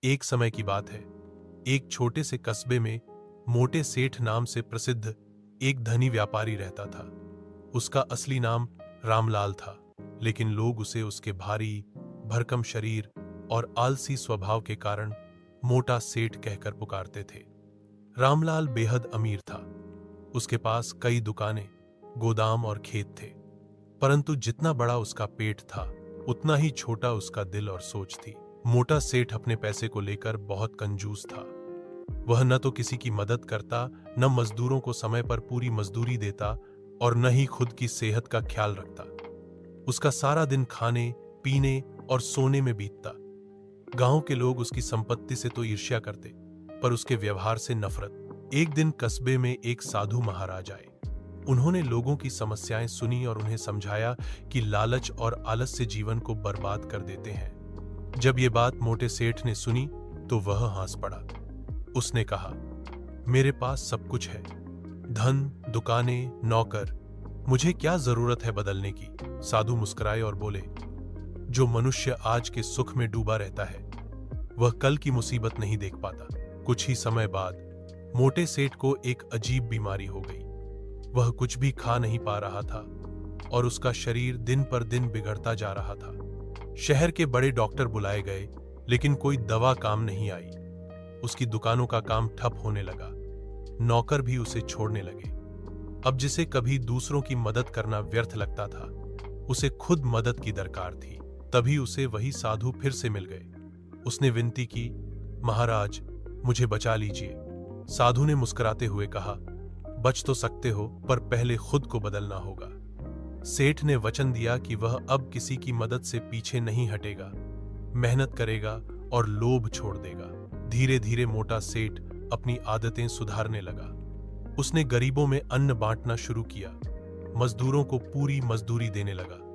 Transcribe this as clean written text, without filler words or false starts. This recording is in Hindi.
एक समय की बात है। एक छोटे से कस्बे में मोटे सेठ नाम से प्रसिद्ध एक धनी व्यापारी रहता था। उसका असली नाम रामलाल था, लेकिन लोग उसे उसके भारी भरकम शरीर और आलसी स्वभाव के कारण मोटा सेठ कहकर पुकारते थे। रामलाल बेहद अमीर था। उसके पास कई दुकानें, गोदाम और खेत थे, परंतु जितना बड़ा उसका पेट था, उतना ही छोटा उसका दिल और सोच थी। मोटा सेठ अपने पैसे को लेकर बहुत कंजूस था। वह न तो किसी की मदद करता, न मजदूरों को समय पर पूरी मजदूरी देता और न ही खुद की सेहत का ख्याल रखता। उसका सारा दिन खाने, पीने और सोने में बीतता। गांव के लोग उसकी संपत्ति से तो ईर्ष्या करते, पर उसके व्यवहार से नफरत। एक दिन कस्बे में एक साधु महाराज आए। उन्होंने लोगों की समस्याएं सुनी और उन्हें समझाया कि लालच और आलस्य जीवन को बर्बाद कर देते हैं। जब ये बात मोटे सेठ ने सुनी तो वह हंस पड़ा। उसने कहा, मेरे पास सब कुछ है, धन, दुकानें, नौकर, मुझे क्या जरूरत है बदलने की। साधु मुस्कुराए और बोले, जो मनुष्य आज के सुख में डूबा रहता है, वह कल की मुसीबत नहीं देख पाता। कुछ ही समय बाद मोटे सेठ को एक अजीब बीमारी हो गई। वह कुछ भी खा नहीं पा रहा था और उसका शरीर दिन पर दिन बिगड़ता जा रहा था। शहर के बड़े डॉक्टर बुलाए गए, लेकिन कोई दवा काम नहीं आई। उसकी दुकानों का काम ठप होने लगा, नौकर भी उसे छोड़ने लगे। अब जिसे कभी दूसरों की मदद करना व्यर्थ लगता था, उसे खुद मदद की दरकार थी। तभी उसे वही साधु फिर से मिल गए। उसने विनती की, महाराज, मुझे बचा लीजिए। साधु ने मुस्कुराते हुए कहा, बच तो सकते हो, पर पहले खुद को बदलना होगा। सेठ ने वचन दिया कि वह अब किसी की मदद से पीछे नहीं हटेगा, मेहनत करेगा और लोभ छोड़ देगा। धीरे धीरे मोटा सेठ अपनी आदतें सुधारने लगा। उसने गरीबों में अन्न बांटना शुरू किया, मजदूरों को पूरी मजदूरी देने लगा